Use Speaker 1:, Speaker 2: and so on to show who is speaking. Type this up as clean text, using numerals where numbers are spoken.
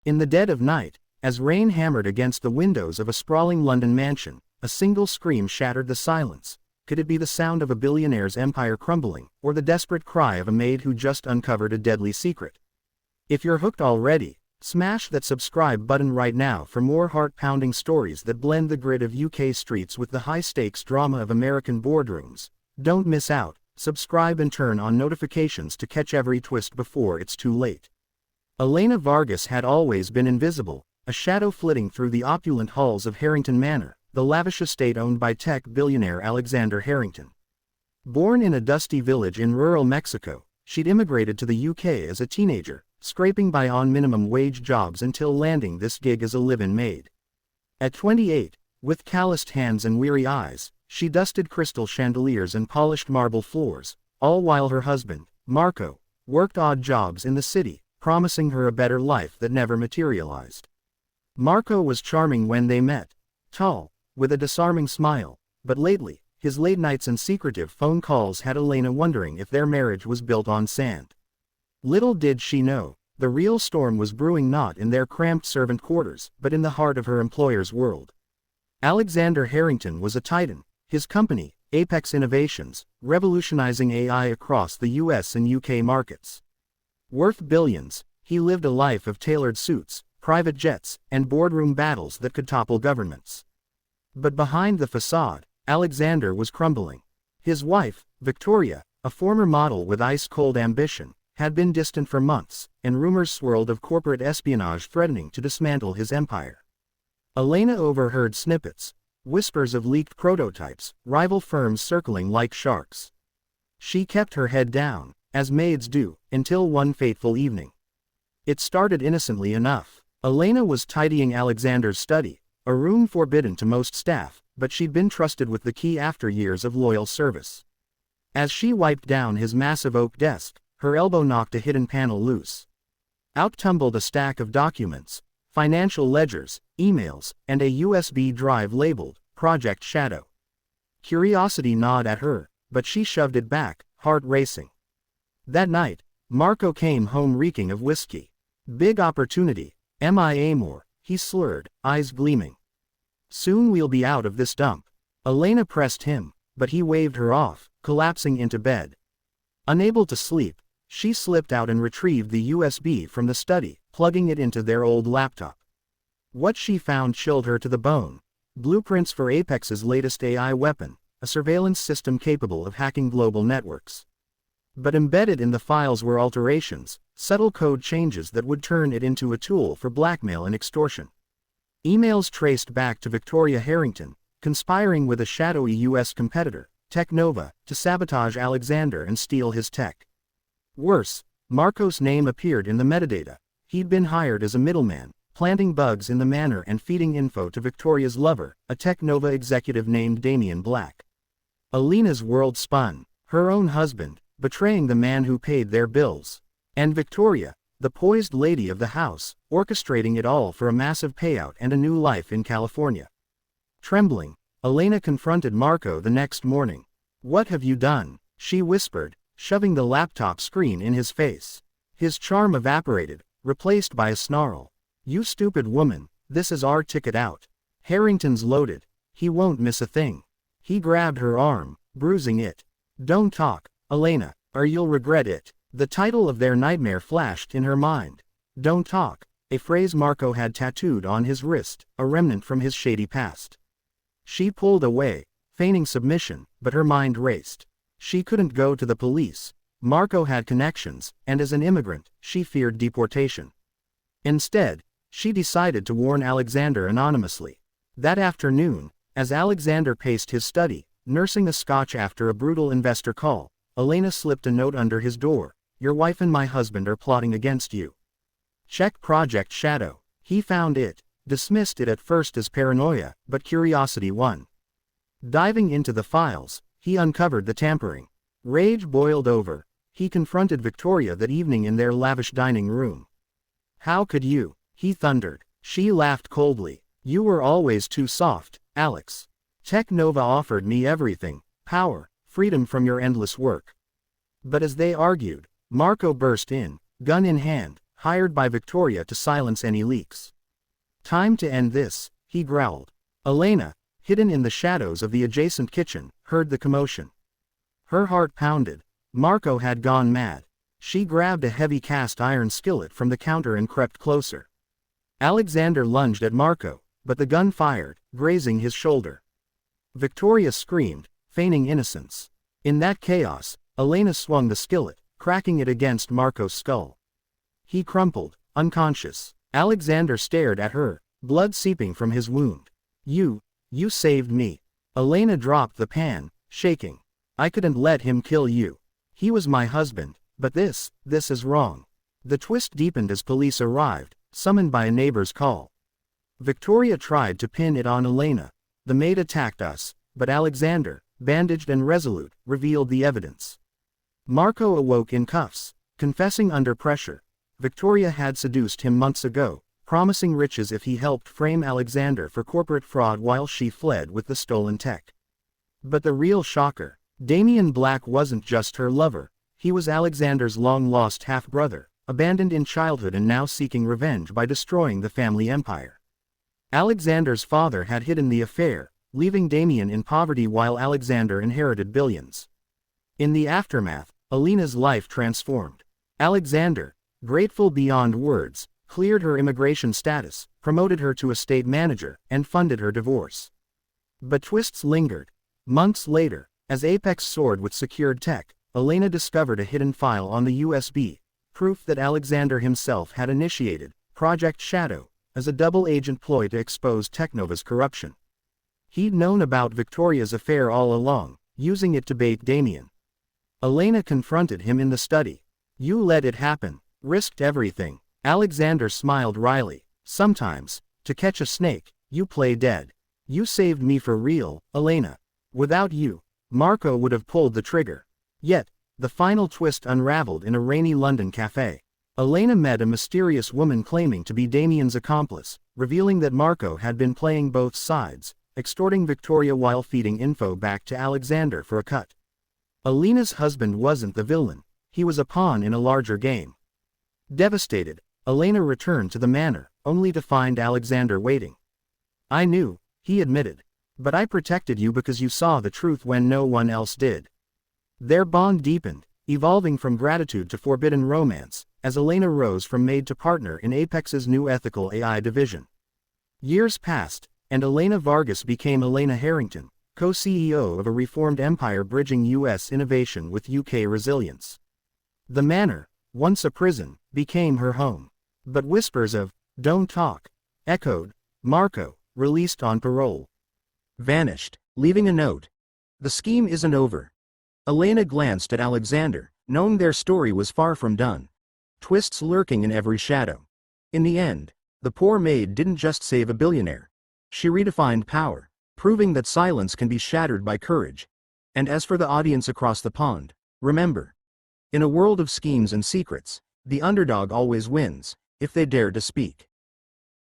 Speaker 1: In the dead of night, as rain hammered against the windows of a sprawling London mansion, a single scream shattered the silence. Could it be the sound of a billionaire's empire crumbling, or the desperate cry of a maid who just uncovered a deadly secret? If you're hooked already, smash that subscribe button right now for more heart-pounding stories that blend the grit of UK streets with the high-stakes drama of American boardrooms. Don't miss out, subscribe and turn on notifications to catch every twist before it's too late. Elena Vargas had always been invisible, a shadow flitting through the opulent halls of Harrington Manor, the lavish estate owned by tech billionaire Alexander Harrington. Born in a dusty village in rural Mexico, she'd immigrated to the UK as a teenager, scraping by on minimum wage jobs until landing this gig as a live-in maid. At 28, with calloused hands and weary eyes, she dusted crystal chandeliers and polished marble floors, all while her husband, Marco, worked odd jobs in the city, promising her a better life that never materialized. Marco was charming when they met, tall, with a disarming smile, but lately, his late nights and secretive phone calls had Elena wondering if their marriage was built on sand. Little did she know, the real storm was brewing not in their cramped servant quarters, but in the heart of her employer's world. Alexander Harrington was a titan, his company, Apex Innovations, revolutionizing AI across the US and UK markets. Worth billions, he lived a life of tailored suits, private jets, and boardroom battles that could topple governments. But behind the facade, Alexander was crumbling. His wife, Victoria, a former model with ice-cold ambition, had been distant for months, and rumors swirled of corporate espionage threatening to dismantle his empire. Elena overheard snippets, whispers of leaked prototypes, rival firms circling like sharks. She kept her head down, as maids do, until one fateful evening. It started innocently enough. Elena was tidying Alexander's study, a room forbidden to most staff, but she'd been trusted with the key after years of loyal service. As she wiped down his massive oak desk, her elbow knocked a hidden panel loose. Out tumbled a stack of documents, financial ledgers, emails, and a USB drive labeled, Project Shadow. Curiosity gnawed at her, but she shoved it back, heart racing. That night, Marco came home reeking of whiskey. Big opportunity, MIA more, he slurred, eyes gleaming. Soon we'll be out of this dump. Elena pressed him, but he waved her off, collapsing into bed. Unable to sleep, she slipped out and retrieved the USB from the study, plugging it into their old laptop. What she found chilled her to the bone. Blueprints for Apex's latest AI weapon, a surveillance system capable of hacking global networks. But embedded in the files were alterations, subtle code changes that would turn it into a tool for blackmail and extortion. Emails traced back to Victoria Harrington, conspiring with a shadowy US competitor, Technova, to sabotage Alexander and steal his tech. Worse, Marco's name appeared in the metadata. He'd been hired as a middleman, planting bugs in the manor and feeding info to Victoria's lover, a Technova executive named Damian Black. Elena's world spun, her own husband, betraying the man who paid their bills. And Victoria, the poised lady of the house, orchestrating it all for a massive payout and a new life in California. Trembling, Elena confronted Marco the next morning. "What have you done?" she whispered, shoving the laptop screen in his face. His charm evaporated, replaced by a snarl. "You stupid woman, this is our ticket out. Harrington's loaded. He won't miss a thing." He grabbed her arm, bruising it. "Don't talk, Elena, or you'll regret it." The title of their nightmare flashed in her mind. "Don't talk," a phrase Marco had tattooed on his wrist, a remnant from his shady past. She pulled away, feigning submission, but her mind raced. She couldn't go to the police. Marco had connections, and as an immigrant, she feared deportation. Instead, she decided to warn Alexander anonymously. That afternoon, as Alexander paced his study, nursing a scotch after a brutal investor call, Elena slipped a note under his door. "Your wife and my husband are plotting against you. Check Project Shadow." He found it, dismissed it at first as paranoia, but curiosity won. Diving into the files, he uncovered the tampering. Rage boiled over. He confronted Victoria that evening in their lavish dining room. "How could you?" he thundered. She laughed coldly. "You were always too soft, Alex. Technova offered me everything, power, freedom from your endless work." But as they argued, Marco burst in, gun in hand, hired by Victoria to silence any leaks. Time to end this, he growled. Elena, hidden in the shadows of the adjacent kitchen, heard the commotion. Her heart pounded. Marco had gone mad. She grabbed a heavy cast iron skillet from the counter and crept closer. Alexander lunged at Marco, but the gun fired, grazing his shoulder. Victoria screamed, feigning innocence. In that chaos, Elena swung the skillet, cracking it against Marco's skull. He crumpled, unconscious. Alexander stared at her, blood seeping from his wound. You saved me. Elena dropped the pan, shaking. I couldn't let him kill you. He was my husband, but this is wrong. The twist deepened as police arrived, summoned by a neighbor's call. Victoria tried to pin it on Elena. The maid attacked us, but Alexander, bandaged and resolute, revealed the evidence. Marco awoke in cuffs, confessing under pressure. Victoria had seduced him months ago, promising riches if he helped frame Alexander for corporate fraud while she fled with the stolen tech. But the real shocker, Damian Black wasn't just her lover, he was Alexander's long-lost half-brother, abandoned in childhood and now seeking revenge by destroying the family empire. Alexander's father had hidden the affair, leaving Damian in poverty while Alexander inherited billions. In the aftermath, Elena's life transformed. Alexander, grateful beyond words, cleared her immigration status, promoted her to estate manager, and funded her divorce. But twists lingered. Months later, as Apex soared with secured tech, Elena discovered a hidden file on the USB, proof that Alexander himself had initiated Project Shadow as a double agent ploy to expose Technova's corruption. He'd known about Victoria's affair all along, using it to bait Damian. Elena confronted him in the study. You let it happen, risked everything. Alexander smiled wryly. Sometimes, to catch a snake, you play dead. You saved me for real, Elena. Without you, Marco would have pulled the trigger. Yet, the final twist unraveled in a rainy London cafe. Elena met a mysterious woman claiming to be Damian's accomplice, revealing that Marco had been playing both sides, extorting Victoria while feeding info back to Alexander for a cut. Elena's husband wasn't the villain, he was a pawn in a larger game. Devastated, Elena returned to the manor, only to find Alexander waiting. I knew, he admitted. But I protected you because you saw the truth when no one else did. Their bond deepened, evolving from gratitude to forbidden romance, as Elena rose from maid to partner in Apex's new ethical AI division. Years passed, and Elena Vargas became Elena Harrington, co-CEO of a reformed empire bridging US innovation with UK resilience. The manor, once a prison, became her home. But whispers of, "Don't talk," echoed. Marco, released on parole, vanished, leaving a note. The scheme isn't over. Elena glanced at Alexander, knowing their story was far from done. Twists lurking in every shadow. In the end, the poor maid didn't just save a billionaire. She redefined power, proving that silence can be shattered by courage. And as for the audience across the pond, remember, in a world of schemes and secrets, the underdog always wins, if they dare to speak.